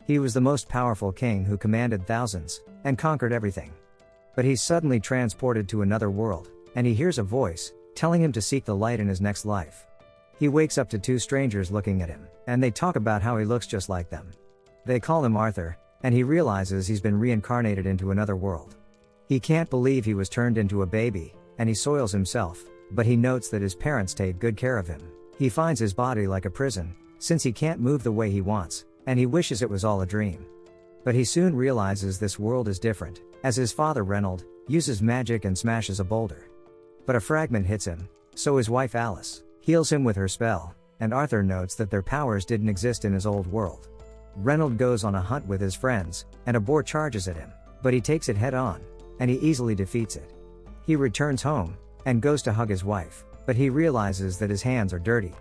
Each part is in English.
He was the most powerful king who commanded thousands, and conquered everything. But he's suddenly transported to another world, and he hears a voice, telling him to seek the light in his next life. He wakes up to two strangers looking at him, and they talk about how he looks just like them. They call him Arthur, and he realizes he's been reincarnated into another world. He can't believe he was turned into a baby, and he soils himself, but he notes that his parents take good care of him. He finds his body like a prison, since he can't move the way he wants, and he wishes it was all a dream. But he soon realizes this world is different, as his father Reynold uses magic and smashes a boulder. But a fragment hits him, so his wife Alice heals him with her spell, and Arthur notes that their powers didn't exist in his old world. Reynold goes on a hunt with his friends, and a boar charges at him, but he takes it head on, and he easily defeats it. He returns home, and goes to hug his wife, but he realizes that his hands are dirty.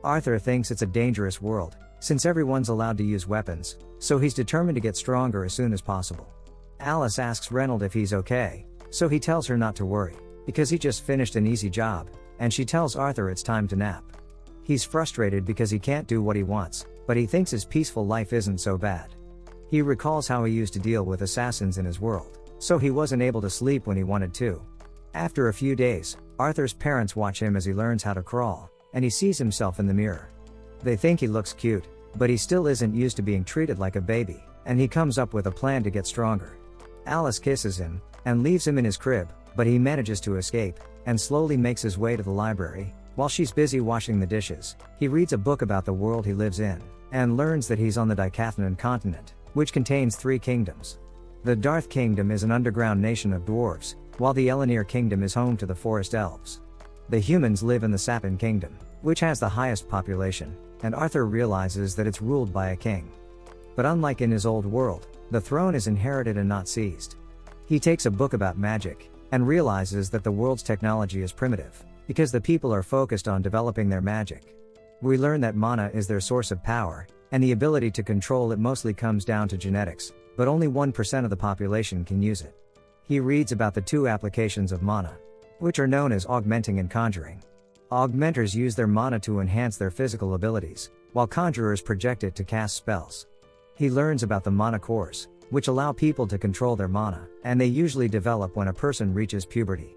Arthur thinks it's a dangerous world, since everyone's allowed to use weapons, so he's determined to get stronger as soon as possible. Alice asks Reynold if he's okay, so he tells her not to worry, because he just finished an easy job, and she tells Arthur it's time to nap. He's frustrated because he can't do what he wants, but he thinks his peaceful life isn't so bad. He recalls how he used to deal with assassins in his world, so he wasn't able to sleep when he wanted to. After a few days, Arthur's parents watch him as he learns how to crawl, and he sees himself in the mirror. They think he looks cute, but he still isn't used to being treated like a baby, and he comes up with a plan to get stronger. Alice kisses him, and leaves him in his crib, but he manages to escape, and slowly makes his way to the library. While she's busy washing the dishes, he reads a book about the world he lives in, and learns that he's on the Dicathnon continent, which contains 3 kingdoms. The Darth Kingdom is an underground nation of dwarves, while the Elenir Kingdom is home to the forest elves. The humans live in the Sapin Kingdom, which has the highest population, and Arthur realizes that it's ruled by a king. But unlike in his old world, the throne is inherited and not seized. He takes a book about magic, and realizes that the world's technology is primitive, because the people are focused on developing their magic. We learn that mana is their source of power, and the ability to control it mostly comes down to genetics, but only 1% of the population can use it. He reads about the 2 applications of mana, which are known as augmenting and conjuring. Augmenters use their mana to enhance their physical abilities, while conjurers project it to cast spells. He learns about the mana cores, which allow people to control their mana, and they usually develop when a person reaches puberty.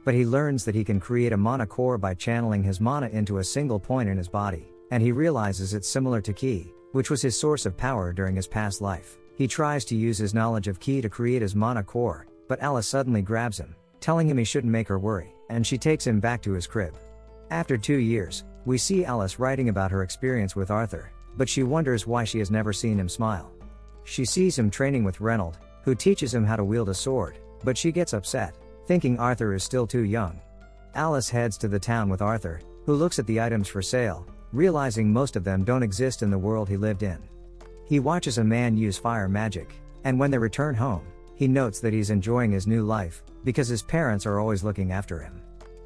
But he learns that he can create a mana core by channeling his mana into a single point in his body, and he realizes it's similar to Ki, which was his source of power during his past life. He tries to use his knowledge of Ki to create his mana core, but Alice suddenly grabs him, telling him he shouldn't make her worry, and she takes him back to his crib. After 2 years, we see Alice writing about her experience with Arthur, but she wonders why she has never seen him smile. She sees him training with Reynold, who teaches him how to wield a sword, but she gets upset, thinking Arthur is still too young. Alice heads to the town with Arthur, who looks at the items for sale, realizing most of them don't exist in the world he lived in. He watches a man use fire magic, and when they return home, he notes that he's enjoying his new life, because his parents are always looking after him.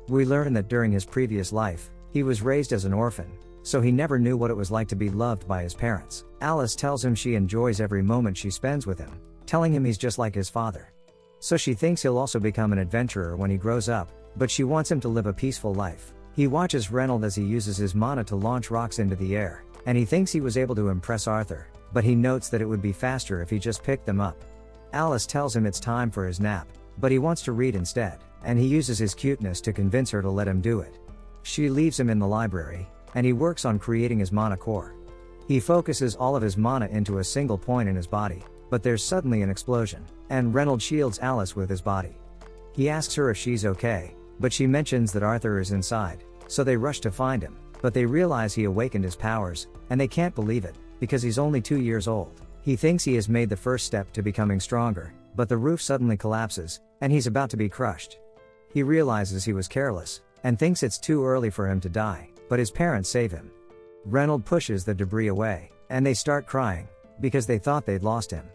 We learn that during his previous life, he was raised as an orphan, so he never knew what it was like to be loved by his parents. Alice tells him she enjoys every moment she spends with him, telling him he's just like his father. So she thinks he'll also become an adventurer when he grows up, but she wants him to live a peaceful life. He watches Reynold as he uses his mana to launch rocks into the air, and he thinks he was able to impress Arthur, but he notes that it would be faster if he just picked them up. Alice tells him it's time for his nap, but he wants to read instead, and he uses his cuteness to convince her to let him do it. She leaves him in the library, and he works on creating his mana core. He focuses all of his mana into a single point in his body, but there's suddenly an explosion, and Reynold shields Alice with his body. He asks her if she's okay, but she mentions that Arthur is inside, so they rush to find him, but they realize he awakened his powers, and they can't believe it, because he's only 2 years old. He thinks he has made the first step to becoming stronger, but the roof suddenly collapses, and he's about to be crushed. He realizes he was careless, and thinks it's too early for him to die, but his parents save him. Reynold pushes the debris away, and they start crying, because they thought they'd lost him.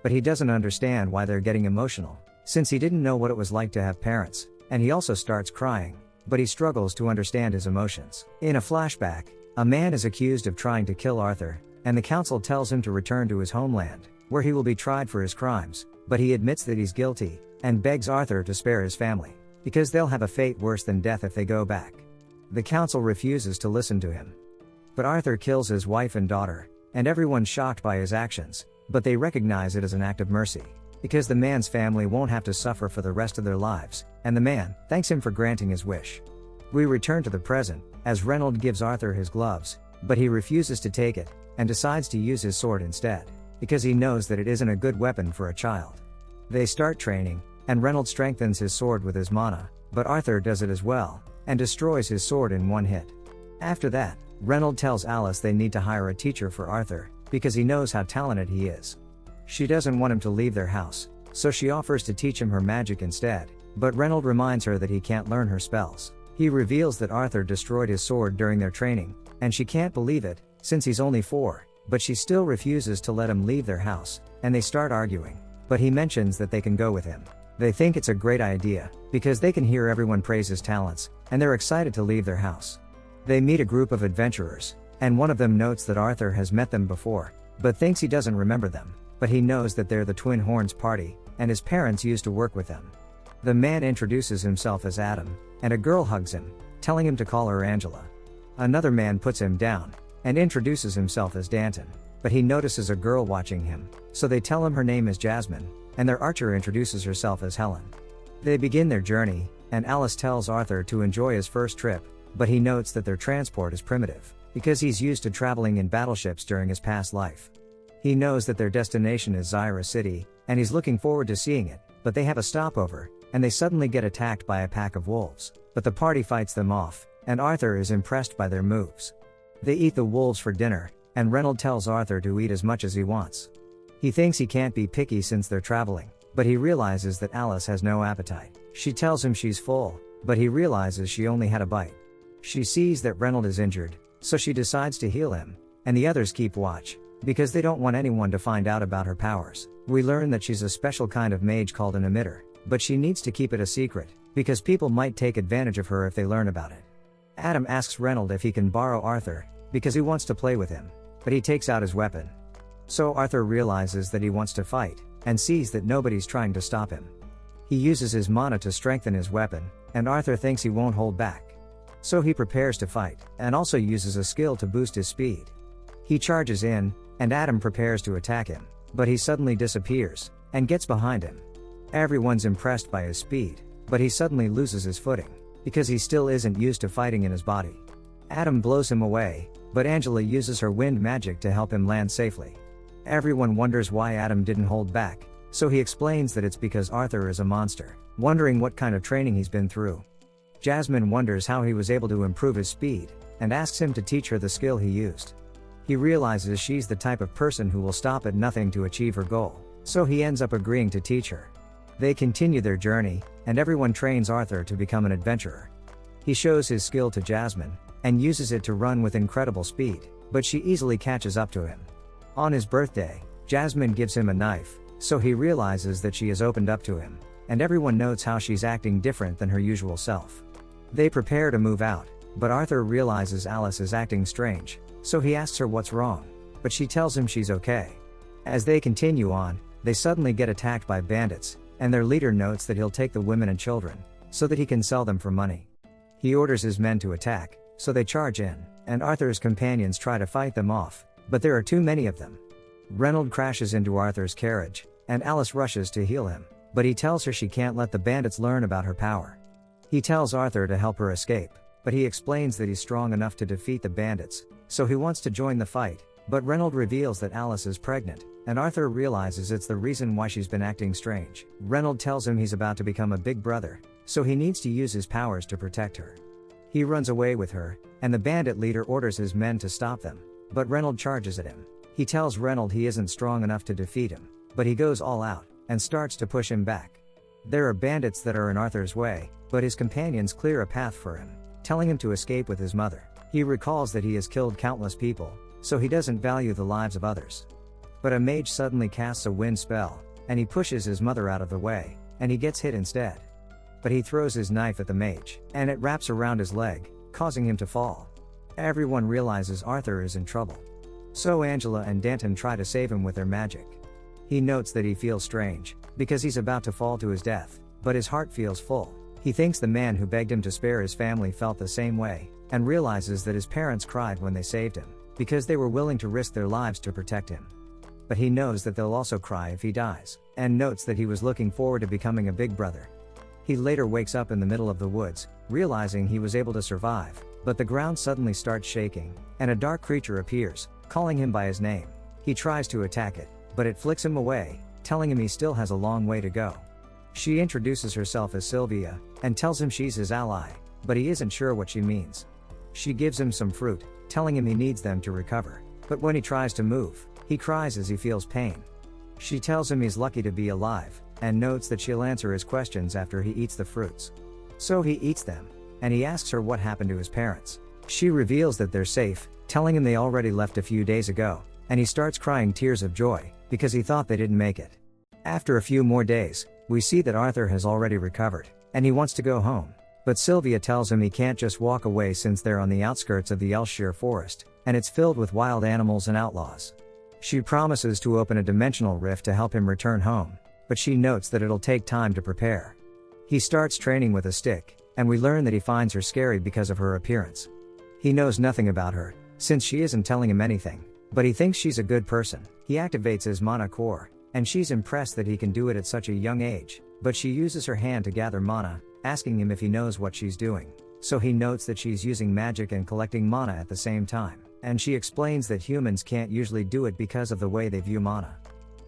But he doesn't understand why they're getting emotional, since he didn't know what it was like to have parents, and he also starts crying, but he struggles to understand his emotions. In a flashback, a man is accused of trying to kill Arthur, and the council tells him to return to his homeland, where he will be tried for his crimes, but he admits that he's guilty, and begs Arthur to spare his family, because they'll have a fate worse than death if they go back. The council refuses to listen to him. But Arthur kills his wife and daughter, and everyone's shocked by his actions, but they recognize it as an act of mercy, because the man's family won't have to suffer for the rest of their lives, and the man thanks him for granting his wish. We return to the present, as Reynold gives Arthur his gloves, but he refuses to take it, and decides to use his sword instead, because he knows that it isn't a good weapon for a child. They start training, and Reynold strengthens his sword with his mana, but Arthur does it as well, and destroys his sword in one hit. After that, Reynold tells Alice they need to hire a teacher for Arthur, because he knows how talented he is. She doesn't want him to leave their house, so she offers to teach him her magic instead, but Reynold reminds her that he can't learn her spells. He reveals that Arthur destroyed his sword during their training, and she can't believe it, since he's only 4, but she still refuses to let him leave their house, and they start arguing, but he mentions that they can go with him. They think it's a great idea, because they can hear everyone praise his talents, and they're excited to leave their house. They meet a group of adventurers, and one of them notes that Arthur has met them before, but thinks he doesn't remember them, but he knows that they're the Twin Horns party, and his parents used to work with them. The man introduces himself as Adam, and a girl hugs him, telling him to call her Angela. Another man puts him down, and introduces himself as Danton, but he notices a girl watching him, so they tell him her name is Jasmine, and their archer introduces herself as Helen. They begin their journey, and Alice tells Arthur to enjoy his first trip, but he notes that their transport is primitive, because he's used to traveling in battleships during his past life. He knows that their destination is Zyra City, and he's looking forward to seeing it, but they have a stopover, and they suddenly get attacked by a pack of wolves, but the party fights them off, and Arthur is impressed by their moves. They eat the wolves for dinner, and Reynold tells Arthur to eat as much as he wants. He thinks he can't be picky since they're traveling, but he realizes that Alice has no appetite. She tells him she's full, but he realizes she only had a bite. She sees that Reynold is injured, so she decides to heal him, and the others keep watch, because they don't want anyone to find out about her powers. We learn that she's a special kind of mage called an emitter, but she needs to keep it a secret, because people might take advantage of her if they learn about it. Adam asks Reynold if he can borrow Arthur, because he wants to play with him, but he takes out his weapon. So Arthur realizes that he wants to fight, and sees that nobody's trying to stop him. He uses his mana to strengthen his weapon, and Arthur thinks he won't hold back. So he prepares to fight, and also uses a skill to boost his speed. He charges in, and Adam prepares to attack him, but he suddenly disappears, and gets behind him. Everyone's impressed by his speed, but he suddenly loses his footing, because he still isn't used to fighting in his body. Adam blows him away, but Angela uses her wind magic to help him land safely. Everyone wonders why Adam didn't hold back, so he explains that it's because Arthur is a monster, wondering what kind of training he's been through. Jasmine wonders how he was able to improve his speed, and asks him to teach her the skill he used. He realizes she's the type of person who will stop at nothing to achieve her goal, so he ends up agreeing to teach her. They continue their journey, and everyone trains Arthur to become an adventurer. He shows his skill to Jasmine, and uses it to run with incredible speed, but she easily catches up to him. On his birthday, Jasmine gives him a knife, so he realizes that she has opened up to him, and everyone notes how she's acting different than her usual self. They prepare to move out, but Arthur realizes Alice is acting strange, so he asks her what's wrong, but she tells him she's okay. As they continue on, they suddenly get attacked by bandits, and their leader notes that he'll take the women and children, so that he can sell them for money. He orders his men to attack, so they charge in, and Arthur's companions try to fight them off, but there are too many of them. Reynold crashes into Arthur's carriage, and Alice rushes to heal him, but he tells her she can't let the bandits learn about her power. He tells Arthur to help her escape, but he explains that he's strong enough to defeat the bandits, so he wants to join the fight, but Reynold reveals that Alice is pregnant, and Arthur realizes it's the reason why she's been acting strange. Reynold tells him he's about to become a big brother, so he needs to use his powers to protect her. He runs away with her, and the bandit leader orders his men to stop them, but Reynold charges at him. He tells Reynold he isn't strong enough to defeat him, but he goes all out, and starts to push him back. There are bandits that are in Arthur's way, but his companions clear a path for him, telling him to escape with his mother. He recalls that he has killed countless people, so he doesn't value the lives of others. But a mage suddenly casts a wind spell, and he pushes his mother out of the way, and he gets hit instead. But he throws his knife at the mage, and it wraps around his leg, causing him to fall. Everyone realizes Arthur is in trouble. So Angela and Danton try to save him with their magic. He notes that he feels strange, because he's about to fall to his death, but his heart feels full. He thinks the man who begged him to spare his family felt the same way, and realizes that his parents cried when they saved him. because they were willing to risk their lives to protect him. But he knows that they'll also cry if he dies, and notes that he was looking forward to becoming a big brother. He later wakes up in the middle of the woods, realizing he was able to survive, but the ground suddenly starts shaking, and a dark creature appears, calling him by his name. He tries to attack it, but it flicks him away, telling him he still has a long way to go. She introduces herself as Sylvia, and tells him she's his ally, but he isn't sure what she means. She gives him some fruit, telling him he needs them to recover, but when he tries to move, he cries as he feels pain. She tells him he's lucky to be alive, and notes that she'll answer his questions after he eats the fruits. So he eats them, and he asks her what happened to his parents. She reveals that they're safe, telling him they already left a few days ago, and he starts crying tears of joy, because he thought they didn't make it. After a few more days, we see that Arthur has already recovered, and he wants to go home. But Sylvia tells him he can't just walk away since they're on the outskirts of the Elshire forest, and it's filled with wild animals and outlaws. She promises to open a dimensional rift to help him return home, but she notes that it'll take time to prepare. He starts training with a stick, and we learn that he finds her scary because of her appearance. He knows nothing about her, since she isn't telling him anything, but he thinks she's a good person. He activates his mana core, and she's impressed that he can do it at such a young age, but she uses her hand to gather mana, asking him if he knows what she's doing. So he notes that she's using magic and collecting mana at the same time, and she explains that humans can't usually do it because of the way they view mana.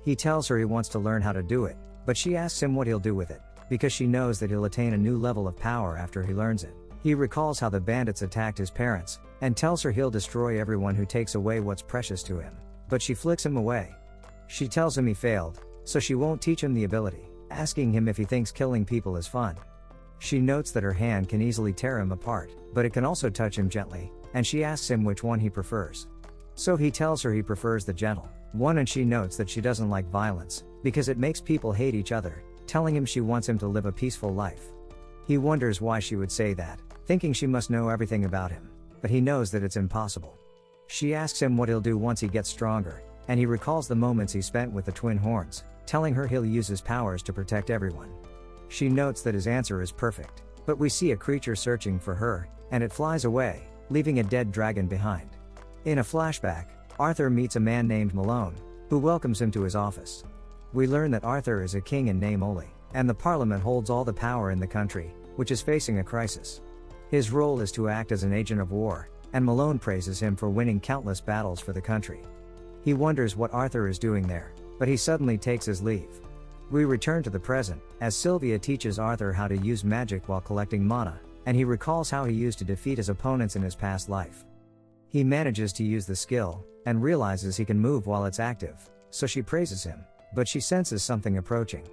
He tells her he wants to learn how to do it, but she asks him what he'll do with it, because she knows that he'll attain a new level of power after he learns it. He recalls how the bandits attacked his parents, and tells her he'll destroy everyone who takes away what's precious to him, but she flicks him away. She tells him he failed, so she won't teach him the ability, asking him if he thinks killing people is fun. She notes that her hand can easily tear him apart, but it can also touch him gently, and she asks him which one he prefers. So he tells her he prefers the gentle one, and she notes that she doesn't like violence, because it makes people hate each other, telling him she wants him to live a peaceful life. He wonders why she would say that, thinking she must know everything about him, but he knows that it's impossible. She asks him what he'll do once he gets stronger, and he recalls the moments he spent with the twin horns, telling her he'll use his powers to protect everyone. She notes that his answer is perfect, but we see a creature searching for her, and it flies away, leaving a dead dragon behind. In a flashback, Arthur meets a man named Malone, who welcomes him to his office. We learn that Arthur is a king in name only, and the Parliament holds all the power in the country, which is facing a crisis. His role is to act as an agent of war, and Malone praises him for winning countless battles for the country. He wonders what Arthur is doing there, but he suddenly takes his leave. We return to the present, as Sylvia teaches Arthur how to use magic while collecting mana, and he recalls how he used to defeat his opponents in his past life. He manages to use the skill, and realizes he can move while it's active, so she praises him, but she senses something approaching.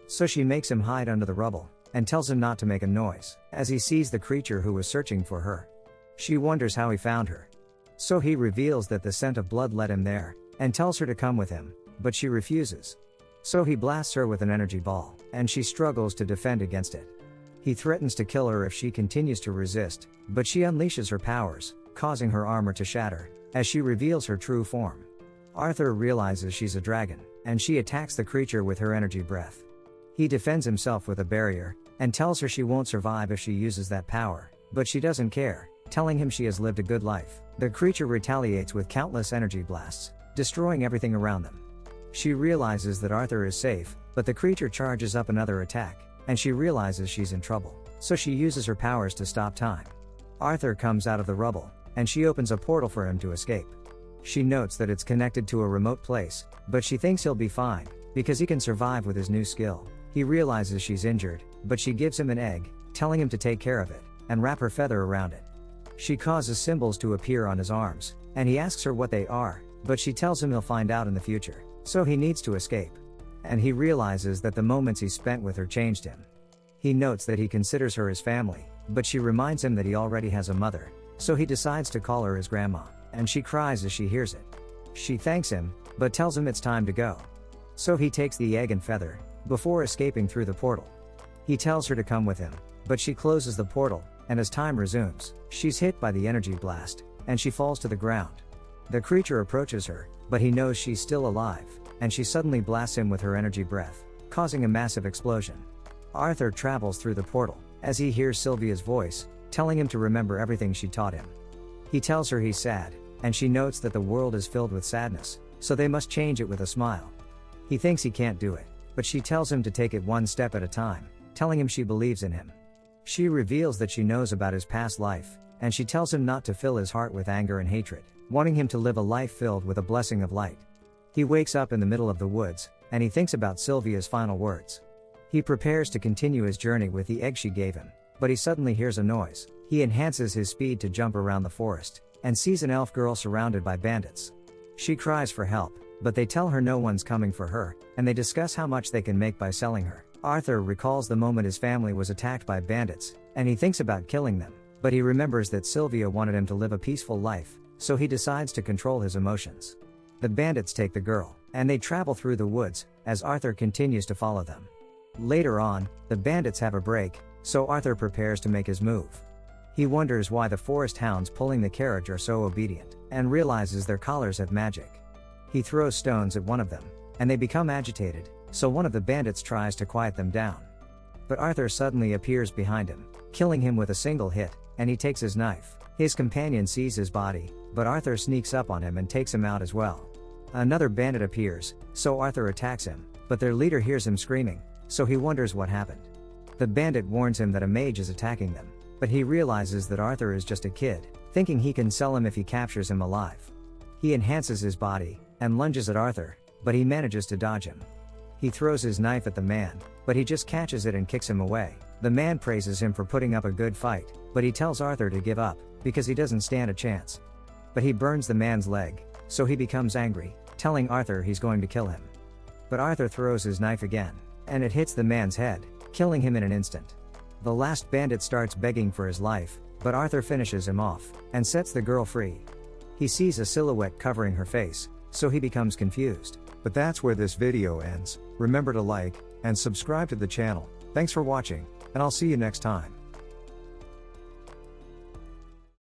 So she makes him hide under the rubble, and tells him not to make a noise, as he sees the creature who was searching for her. She wonders how he found her. So he reveals that the scent of blood led him there, and tells her to come with him, but she refuses. So he blasts her with an energy ball, and she struggles to defend against it. He threatens to kill her if she continues to resist, but she unleashes her powers, causing her armor to shatter, as she reveals her true form. Arthur realizes she's a dragon, and she attacks the creature with her energy breath. He defends himself with a barrier, and tells her she won't survive if she uses that power, but she doesn't care, telling him she has lived a good life. The creature retaliates with countless energy blasts, destroying everything around them. She realizes that Arthur is safe, but the creature charges up another attack, and she realizes she's in trouble, so she uses her powers to stop time. Arthur comes out of the rubble, and she opens a portal for him to escape. She notes that it's connected to a remote place, but she thinks he'll be fine, because he can survive with his new skill. He realizes she's injured, but she gives him an egg, telling him to take care of it, and wrap her feather around it. She causes symbols to appear on his arms, and he asks her what they are, but she tells him he'll find out in the future, so he needs to escape. And he realizes that the moments he spent with her changed him. He notes that he considers her his family, but she reminds him that he already has a mother, so he decides to call her his grandma, and she cries as she hears it. She thanks him, but tells him it's time to go. So he takes the egg and feather, before escaping through the portal. He tells her to come with him, but she closes the portal, and as time resumes, she's hit by the energy blast, and she falls to the ground. The creature approaches her, but he knows she's still alive, and she suddenly blasts him with her energy breath, causing a massive explosion. Arthur travels through the portal, as he hears Sylvia's voice, telling him to remember everything she taught him. He tells her he's sad, and she notes that the world is filled with sadness, so they must change it with a smile. He thinks he can't do it, but she tells him to take it one step at a time, telling him she believes in him. She reveals that she knows about his past life, and she tells him not to fill his heart with anger and hatred, wanting him to live a life filled with a blessing of light. He wakes up in the middle of the woods, and he thinks about Sylvia's final words. He prepares to continue his journey with the egg she gave him, but he suddenly hears a noise. He enhances his speed to jump around the forest, and sees an elf girl surrounded by bandits. She cries for help, but they tell her no one's coming for her, and they discuss how much they can make by selling her. Arthur recalls the moment his family was attacked by bandits, and he thinks about killing them, but he remembers that Sylvia wanted him to live a peaceful life, so he decides to control his emotions. The bandits take the girl, and they travel through the woods, as Arthur continues to follow them. Later on, the bandits have a break, so Arthur prepares to make his move. He wonders why the forest hounds pulling the carriage are so obedient, and realizes their collars have magic. He throws stones at one of them, and they become agitated, so one of the bandits tries to quiet them down. But Arthur suddenly appears behind him, killing him with a single hit, and he takes his knife. His companion sees his body, but Arthur sneaks up on him and takes him out as well. Another bandit appears, so Arthur attacks him, but their leader hears him screaming, so he wonders what happened. The bandit warns him that a mage is attacking them, but he realizes that Arthur is just a kid, thinking he can sell him if he captures him alive. He enhances his body, and lunges at Arthur, but he manages to dodge him. He throws his knife at the man, but he just catches it and kicks him away. The man praises him for putting up a good fight, but he tells Arthur to give up, because he doesn't stand a chance. But he burns the man's leg, so he becomes angry, telling Arthur he's going to kill him. But Arthur throws his knife again, and it hits the man's head, killing him in an instant. The last bandit starts begging for his life, but Arthur finishes him off, and sets the girl free. He sees a silhouette covering her face, so he becomes confused. But that's where this video ends. Remember to like and subscribe to the channel. Thanks for watching, and I'll see you next time.